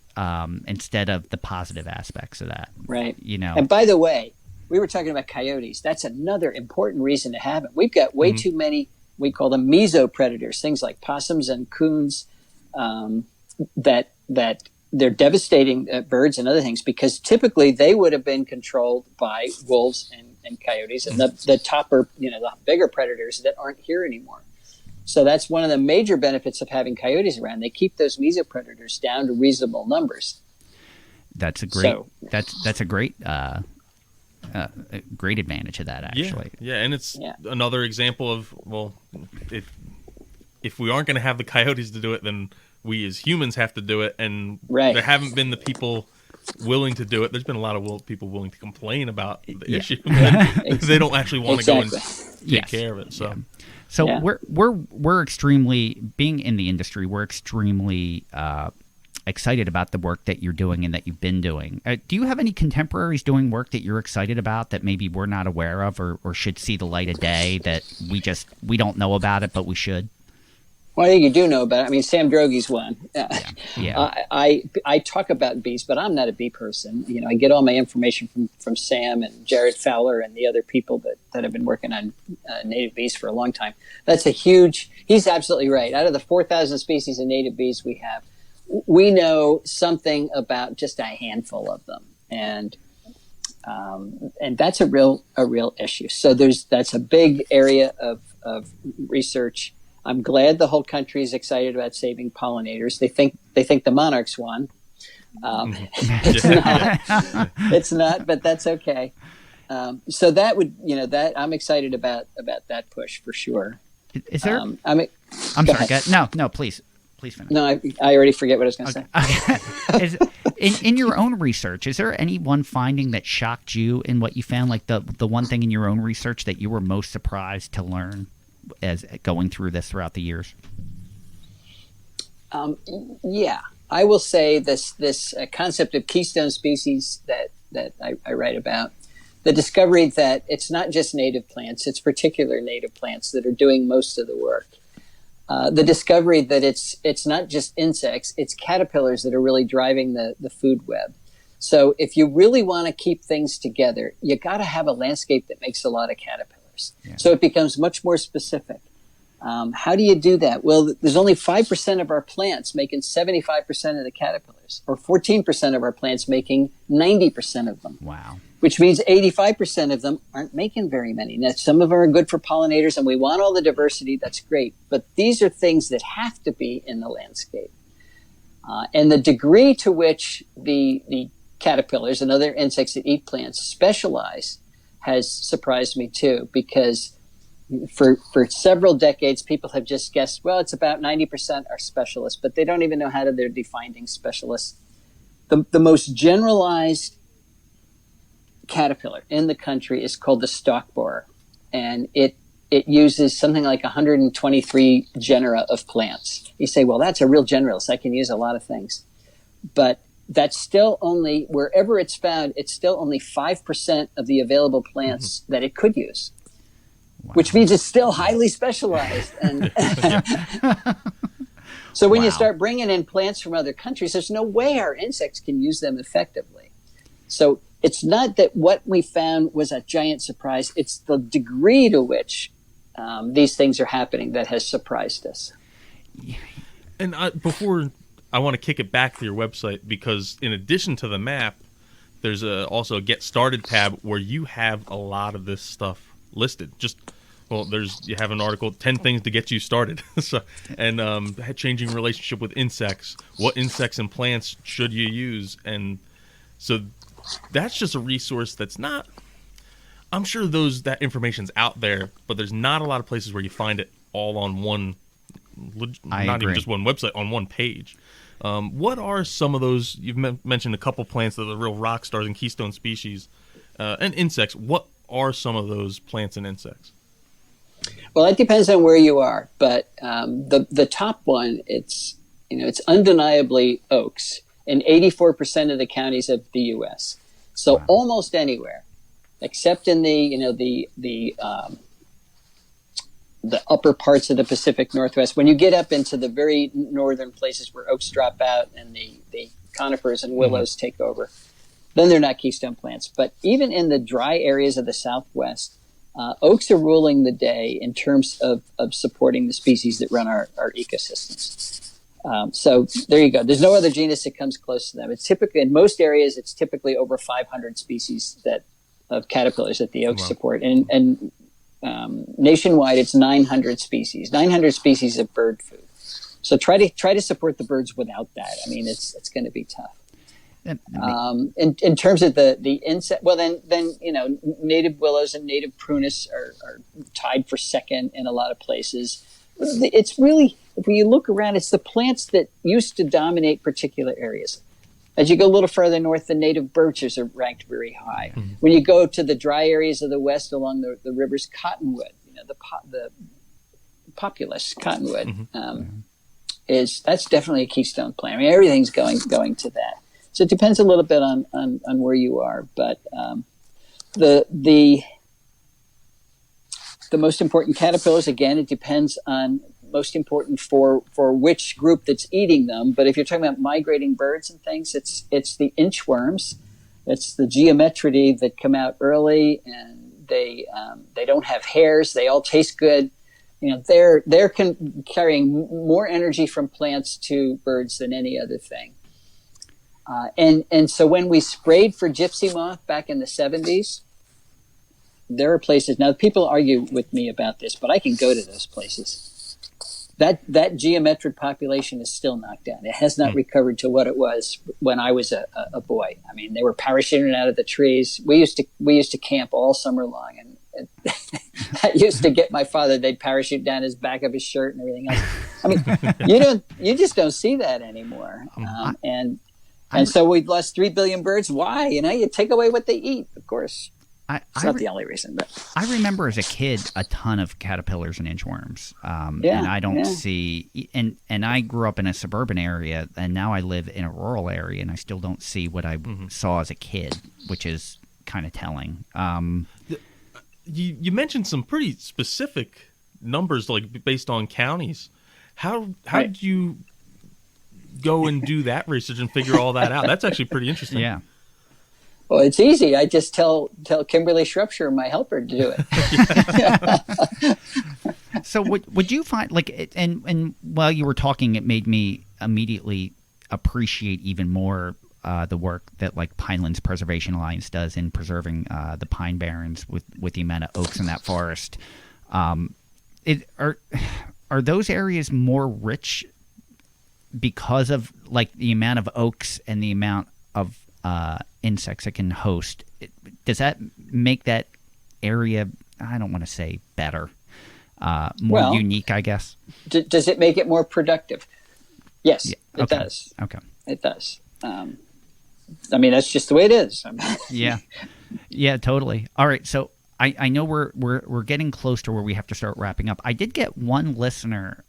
instead of the positive aspects of that. Right. And by the way, we were talking about coyotes. That's another important reason to have it. We've got way too many. We call them mesopredators, things like possums and coons. That they're devastating birds and other things, because typically they would have been controlled by wolves and coyotes and the topper, the bigger predators that aren't here anymore. So that's one of the major benefits of having coyotes around. They keep those mesopredators down to reasonable numbers. That's a great. That's a great. Great advantage of that, actually. Yeah, and it's another example of, if we aren't going to have the coyotes to do it, then we as humans have to do it, and there haven't been the people willing to do it. There's been a lot of people willing to complain about the issue. They don't actually want to go and take care of it. So we're extremely, being in the industry, we're extremely excited about the work that you're doing and that you've been doing. Do you have any contemporaries doing work that you're excited about that maybe we're not aware of, or should see the light of day, that we don't know about it, but we should? Well, I think you do know about it. I mean, Sam Drogy's one. I talk about bees, but I'm not a bee person. I get all my information from Sam and Jared Fowler and the other people that have been working on native bees for a long time. That's he's absolutely right. Out of the 4,000 species of native bees we have, we know something about just a handful of them. And that's a real issue. So that's a big area of research. I'm glad the whole country is excited about saving pollinators. They think the monarchs won. It's not, but that's okay. So that would, that I'm excited about that push for sure. Is there? I'm sorry. No, please finish. No, I already forget what I was going to say. In your own research, is there any one finding that shocked you in what you found? Like the one thing in your own research that you were most surprised to learn as going through this throughout the years? I will say this concept of keystone species that I write about, the discovery that it's not just native plants, it's particular native plants that are doing most of the work. The discovery that it's not just insects, it's caterpillars that are really driving the food web. So if you really want to keep things together, you got to have a landscape that makes a lot of caterpillars. Yeah. So it becomes much more specific. How do you do that? Well, there's only 5% of our plants making 75% of the caterpillars, or 14% of our plants making 90% of them. Wow. Which means 85% of them aren't making very many. Now, some of them are good for pollinators, and we want all the diversity. That's great. But these are things that have to be in the landscape. And the degree to which the caterpillars and other insects that eat plants specialize has surprised me too, because for several decades, people have just guessed, well, it's about 90% are specialists, but they don't even know how they're defining specialists. The most generalized caterpillar in the country is called the stalk borer, and it uses something like 123 genera of plants. You say, well, that's a real generalist. I can use a lot of things. But that's still only, wherever it's found, it's still only 5% of the available plants that it could use. Wow. Which means it's still highly specialized. And so when you start bringing in plants from other countries, there's no way our insects can use them effectively. So it's not that what we found was a giant surprise. It's the degree to which these things are happening that has surprised us. And before I want to kick it back to your website, because in addition to the map, there's also a Get Started tab where you have a lot of this stuff listed. You have an article, 10 things to get you started. Changing relationship with insects, what insects and plants should you use? And so that's just a resource that's not, I'm sure that information's out there, but there's not a lot of places where you find it all on one, even just one website, on one page. What are some of those? You've mentioned a couple plants that are the real rock stars and keystone species, and insects. What are some of those plants and insects? Well, it depends on where you are, but the top one, it's undeniably oaks in 84% of the counties of the U.S. So wow. Almost anywhere, except in the upper parts of the Pacific Northwest. When you get up into the very northern places where oaks drop out and the conifers and willows take over, then they're not keystone plants. But even in the dry areas of the Southwest, oaks are ruling the day in terms of supporting the species that run our ecosystems. So there you go. There's no other genus that comes close to them. It's typically, in most areas, it's typically over 500 species of caterpillars that the oaks support. And nationwide, it's 900 species. 900 species of bird food. So try to support the birds without that. I mean, it's going to be tough. In terms of the insect, well, then native willows and native prunus are tied for second in a lot of places. It's really, when you look around, it's the plants that used to dominate particular areas. As you go a little further north, the native birches are ranked very high. Mm-hmm. When you go to the dry areas of the west along the rivers, cottonwood, the populous cottonwood, that's definitely a keystone plant. I mean, everything's going to that. So it depends a little bit on where you are, but the most important caterpillars, again, it depends on most important for which group that's eating them. But if you're talking about migrating birds and things, it's the inchworms, it's the geometridae that come out early, and they don't have hairs. They all taste good. They're carrying more energy from plants to birds than any other thing. And so when we sprayed for gypsy moth back in the 70s, there are places, now people argue with me about this, but I can go to those places. That geometric population is still knocked down. It has not recovered to what it was when I was a boy. I mean, they were parachuting out of the trees. We used to camp all summer long, and I used to get my father, they'd parachute down his back of his shirt and everything else. I mean, you just don't see that anymore. And so we've lost 3 billion birds. Why? You take away what they eat, of course. It's not the only reason. But I remember as a kid a ton of caterpillars and inchworms. And I don't see – and I grew up in a suburban area, and now I live in a rural area, and I still don't see what I saw as a kid, which is kind of telling. You mentioned some pretty specific numbers, like based on counties. How did you go and do that research and figure all that out? That's actually pretty interesting. Yeah. Well, it's easy. I just tell Kimberly Shrubshire, my helper, to do it. So would you find, and while you were talking, it made me immediately appreciate even more the work that Pinelands Preservation Alliance does in preserving the pine barrens with the amount of oaks in that forest. Are those areas more rich because of the amount of oaks and the amount of insects it can host? Does that make that area, I don't want to say better, more unique, I guess? Does it make it more productive? Yes, it does. Okay. It does. I mean, that's just the way it is. Yeah, totally. All right, so I know we're getting close to where we have to start wrapping up. I did get one listener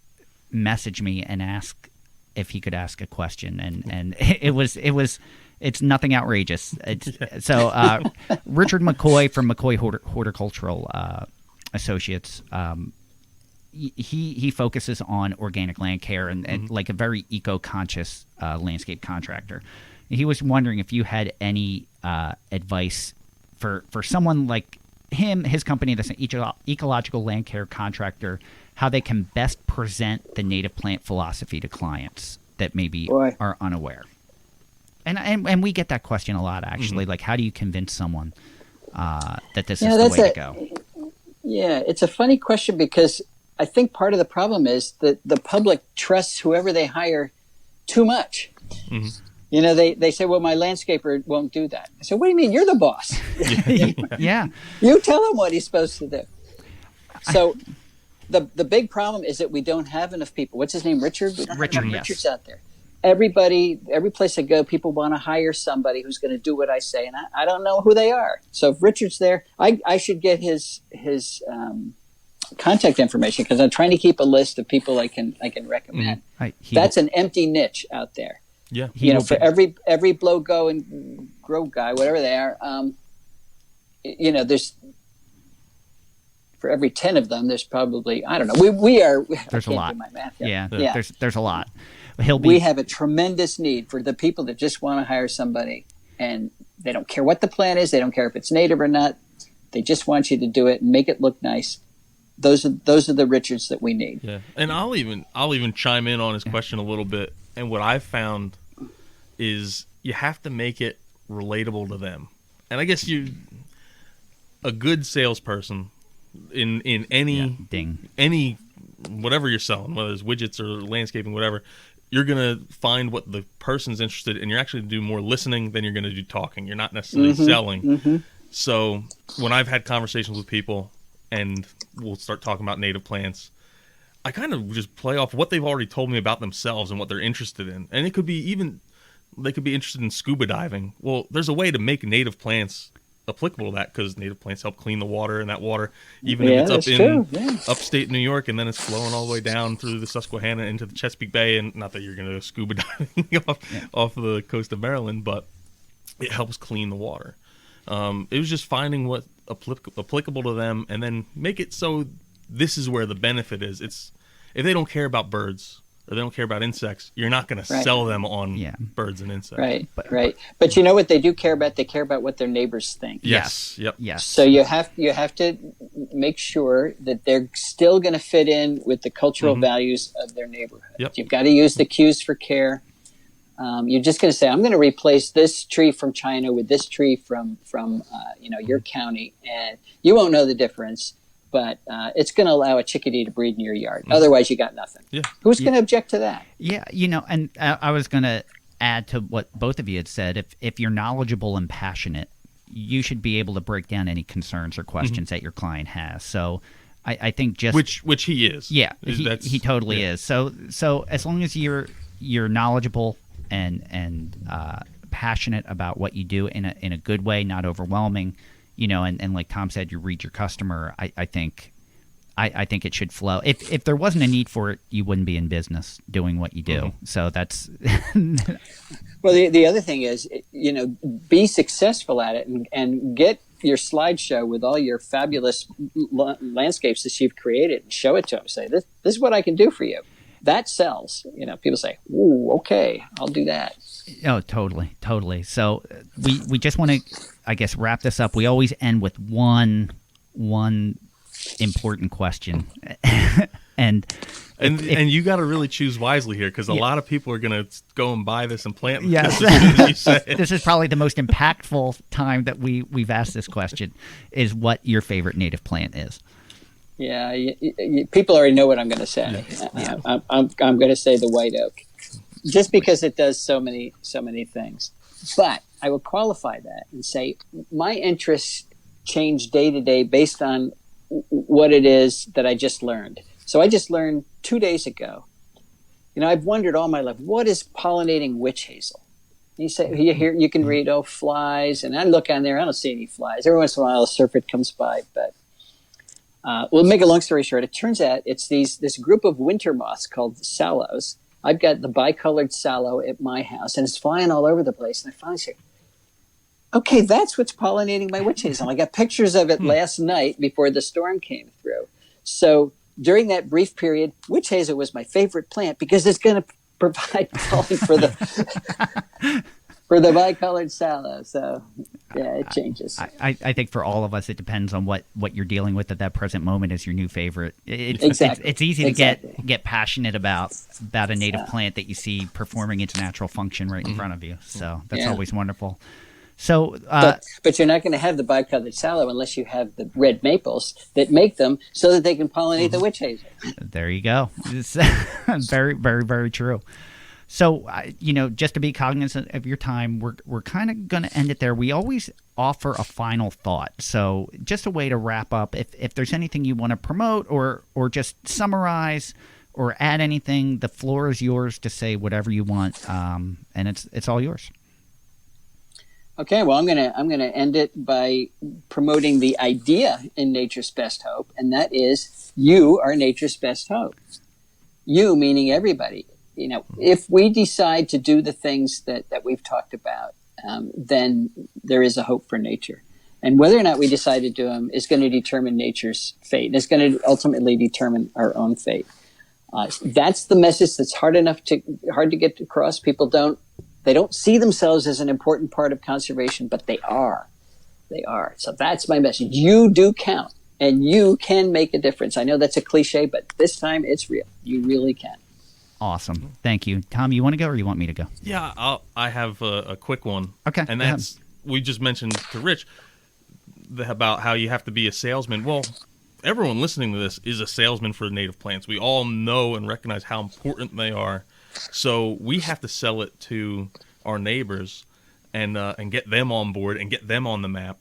message me and ask if he could ask a question, and it's nothing outrageous. So Richard McCoy from McCoy Horticultural Associates, he focuses on organic land care and like a very eco-conscious landscape contractor. He was wondering if you had any advice for someone like him, his company, that's an ecological land care contractor, how they can best present the native plant philosophy to clients that maybe are unaware. And we get that question a lot, actually. Like, how do you convince someone that this is the way to go? Yeah, it's a funny question because I think part of the problem is that the public trusts whoever they hire too much. Mm-hmm. You know, they say, well, my landscaper won't do that. I said, what do you mean? You're the boss. Yeah. You tell him what he's supposed to do. So the big problem is that we don't have enough people. What's his name? Richard? We don't have enough Richards out there. Every place I go, people want to hire somebody who's going to do what I say, and I don't know who they are. So if Richard's there, I should get his contact information because I'm trying to keep a list of people I can recommend. That's an empty niche out there. Yeah, for every blow, go, and grow guy, whatever they are, there's for every 10 of them, there's probably, I don't know. There's a lot. My math There's a lot. We have a tremendous need for the people that just want to hire somebody, and they don't care what the plant is. They don't care if it's native or not. They just want you to do it and make it look nice. Those are the Richards that we need. Yeah, and I'll even chime in on his question a little bit. And what I've found is you have to make it relatable to them. And I guess a good salesperson in any whatever you're selling, whether it's widgets or landscaping, whatever, you're gonna find what the person's interested in, and you're actually gonna do more listening than you're gonna do talking. You're not necessarily selling. Mm-hmm. So when I've had conversations with people and we'll start talking about native plants, I kind of just play off what they've already told me about themselves and what they're interested in. And it could be they could be interested in scuba diving. Well, there's a way to make native plants applicable to that because native plants help clean the water, and that water, even if it's up in upstate New York and then it's flowing all the way down through the Susquehanna into the Chesapeake Bay, and not that you're going to go scuba diving off the coast of Maryland, but it helps clean the water. It was just finding what applicable to them and then make it so this is where the benefit is. It's if they don't care about birds or they don't care about insects, you're not going to sell them on birds and insects. Right. But you know what they do care about? They care about what their neighbors think. Yes. Yep. Yes. So you have to make sure that they're still going to fit in with the cultural values of their neighborhood. Yep. You've got to use the cues for care. You're just going to say, I'm going to replace this tree from China with this tree from your county, and you won't know the difference. But it's going to allow a chickadee to breed in your yard. Otherwise, you got nothing. Yeah. Who's going to object to that? Yeah, and I was going to add to what both of you had said. If you're knowledgeable and passionate, you should be able to break down any concerns or questions that your client has. So I think just which he is. Yeah, he totally is. So as long as you're knowledgeable and passionate about what you do in a good way, not overwhelming. And like Tom said, you read your customer. I think it should flow. If there wasn't a need for it, you wouldn't be in business doing what you do. So that's. Well, the other thing is, be successful at it and get your slideshow with all your fabulous landscapes that you've created and show it to them. Say, this is what I can do for you. That sells. People say, "Ooh, okay, I'll do that." Oh, totally. So we just want to, I guess, wrap this up. We always end with one important question, and you got to really choose wisely here because a lot of people are going to go and buy this and plant. Yes, as soon as you say it. This is probably the most impactful time that we've asked this question: is what your favorite native plant is. Yeah, people already know what I'm going to say. Yeah. I'm going to say the white oak, just because it does so many things. But I will qualify that and say my interests change day to day based on what it is that I just learned. So I just learned 2 days ago. I've wondered all my life, what is pollinating witch hazel? You can read, flies, and I look on there, I don't see any flies. Every once in a while, a syrphid comes by, but. We'll make a long story short. It turns out it's this group of winter moths called sallows. I've got the bicolored sallow at my house, and it's flying all over the place. And I finally say, okay, that's what's pollinating my witch hazel. I got pictures of it last night before the storm came through. So during that brief period, witch hazel was my favorite plant because it's going to provide pollen for the for the bicolored sallow. So yeah, it changes. I think for all of us, it depends on what you're dealing with at that present moment is your new favorite. Exactly. It's easy to get passionate about a native plant that you see performing its natural function right in front of you. So that's always wonderful. So, but you're not going to have the bicolored sallow unless you have the red maples that make them so that they can pollinate the witch hazel. There you go. It's very, very, very true. So, just to be cognizant of your time, we're kind of going to end it there. We always offer a final thought. So, just a way to wrap up. If there's anything you want to promote or just summarize or add anything, the floor is yours to say whatever you want, and it's all yours. Okay, well, I'm gonna end it by promoting the idea in Nature's Best Hope, and that is you are Nature's best hope. You meaning everybody. If we decide to do the things that we've talked about, then there is a hope for nature. And whether or not we decide to do them is going to determine nature's fate. And it's going to ultimately determine our own fate. That's the message that's hard to get across. People don't see themselves as an important part of conservation, but they are. They are. So that's my message. You do count, and you can make a difference. I know that's a cliche, but this time it's real. You really can. Awesome. Thank you. Tom, you want to go or you want me to go? Yeah, I have a quick one. Okay. And that's, we just mentioned to Rich about how you have to be a salesman. Well, everyone listening to this is a salesman for native plants. We all know and recognize how important they are. So we have to sell it to our neighbors and get them on board and get them on the map.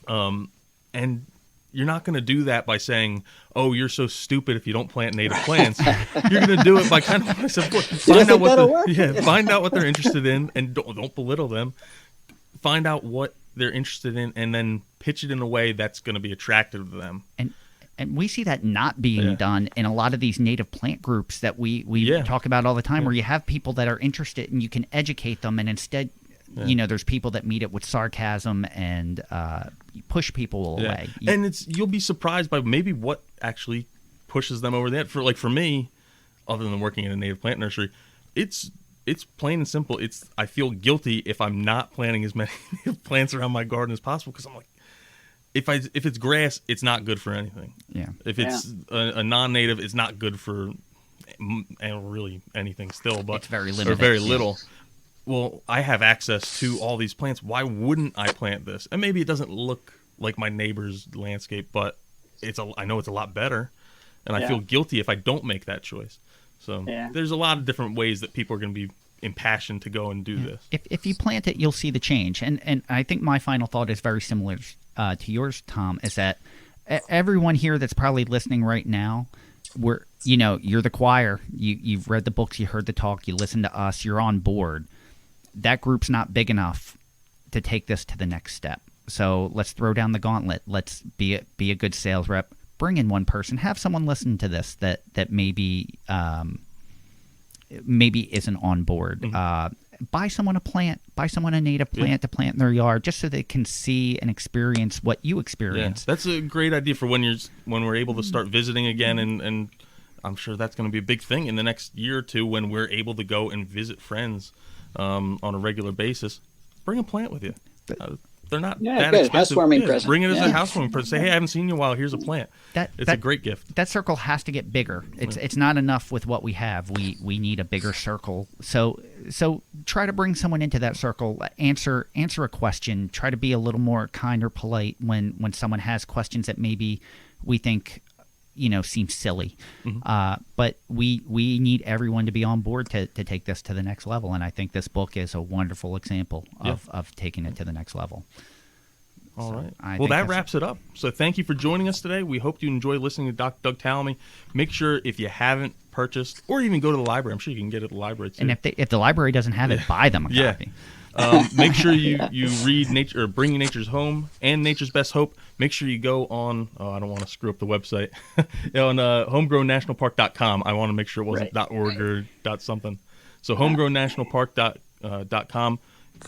And you're not going to do that by saying, "Oh, you're so stupid if you don't plant native plants." You're going to do it by kind of what I said before. Find out what they're interested in, and don't belittle them. Find out what they're interested in, and then pitch it in a way that's going to be attractive to them. And we see that not being done in a lot of these native plant groups that we talk about all the time, where you have people that are interested and you can educate them, and instead, there's people that meet it with sarcasm and push people away. And you'll be surprised by maybe what actually pushes them over the edge. For me, other than working in a native plant nursery, it's plain and simple. I feel guilty if I'm not planting as many native plants around my garden as possible, because I'm like, if it's grass, it's not good for anything. Yeah. If it's a non-native, it's not good for really anything still. But it's very limited. Or very little. Well, I have access to all these plants. Why wouldn't I plant this? And maybe it doesn't look like my neighbor's landscape, but I know it's a lot better, and I feel guilty if I don't make that choice. So there's a lot of different ways that people are going to be impassioned to go and do this. If you plant it, you'll see the change. And I think my final thought is very similar to yours, Tom, is that everyone here that's probably listening right now, you're the choir. You've read the books, you heard the talk, you listened to us, you're on board. That group's not big enough to take this to the next step. So let's throw down the gauntlet. Let's be a good sales rep. Bring in one person. Have someone listen to this that maybe isn't on board. Mm-hmm. Buy someone a plant. Buy someone a native plant to plant in their yard, just so they can see and experience what you experience. Yeah, that's a great idea for when we're able to start visiting again, and I'm sure that's going to be a big thing in the next year or two when we're able to go and visit friends on a regular basis. Bring a plant with you. They're not that expensive. Housewarming present. Bring it as a housewarming present. Say, hey, I haven't seen you in a while. Here's a plant. It's a great gift. That circle has to get bigger. It's not enough with what we have. We need a bigger circle. So try to bring someone into that circle. Answer a question. Try to be a little more kind or polite when someone has questions that maybe we think seem silly. Mm-hmm. But we need everyone to be on board to take this to the next level. And I think this book is a wonderful example of taking it to the next level. All right. Well, that wraps it up. So thank you for joining us today. We hope you enjoy listening to Dr. Doug Tallamy. Make sure if you haven't purchased, or even go to the library, I'm sure you can get it at the library too. And if the library doesn't have it, buy them a copy. Make sure you read Nature, or Bringing Nature's Home and Nature's Best Hope. Make sure you go on, I don't want to screw up the website, on homegrownnationalpark.com. I want to make sure it wasn't .org or .something. So homegrownnationalpark.com.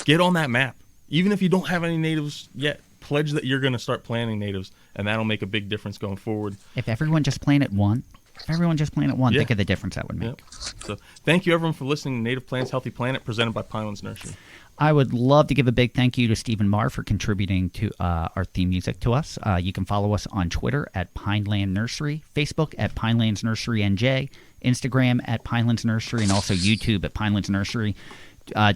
Get on that map. Even if you don't have any natives yet, pledge that you're going to start planting natives, and that'll make a big difference going forward. If everyone just planted one, think of the difference that would make. So thank you, everyone, for listening to Native Plants, Healthy Planet, presented by Pinelands Nursery. I would love to give a big thank you to Stephen Marr for contributing to our theme music to us. You can follow us on Twitter at Pineland Nursery, Facebook at Pinelands Nursery NJ, Instagram at Pinelands Nursery, and also YouTube at Pinelands Nursery.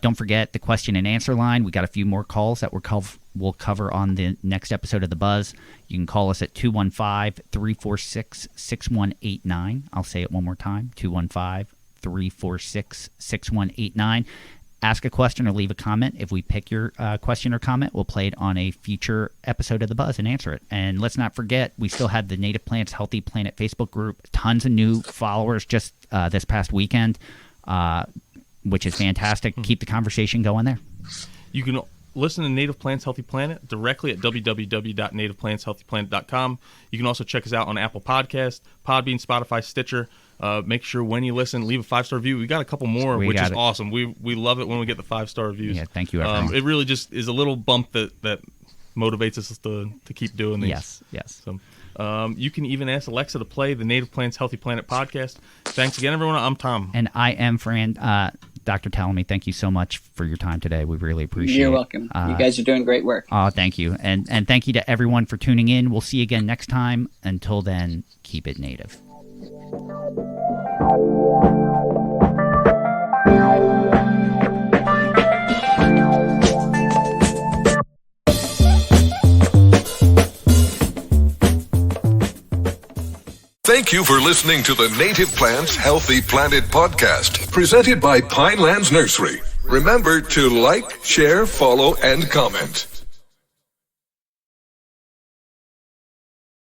Don't forget the question and answer line. We got a few more calls that we'll cover on the next episode of The Buzz. You can call us at 215-346-6189. I'll say it one more time, 215-346-6189. Ask a question or leave a comment. If we pick your question or comment, we'll play it on a future episode of The Buzz and answer it. And let's not forget, we still have the Native Plants Healthy Planet Facebook group. Tons of new followers just this past weekend, which is fantastic. Keep the conversation going there. You can listen to Native Plants Healthy Planet directly at www.nativeplantshealthyplanet.com. You can also check us out on Apple Podcasts, Podbean, Spotify, Stitcher. Make sure when you listen, leave a 5-star review. We got a couple more, which is awesome. We love it when we get the 5-star reviews. Yeah, thank you, everyone. It really just is a little bump that motivates us to keep doing these. Yes. So, you can even ask Alexa to play the Native Plants Healthy Planet podcast. Thanks again, everyone. I'm Tom. And I am Fran. Dr. Tallamy, thank you so much for your time today. We really appreciate it. You're welcome. You guys are doing great work. Oh, thank you. And thank you to everyone for tuning in. We'll see you again next time. Until then, keep it native. Thank you for listening to the Native Plants Healthy Planet podcast, presented by Pinelands Nursery. Remember to like, share, follow, and comment.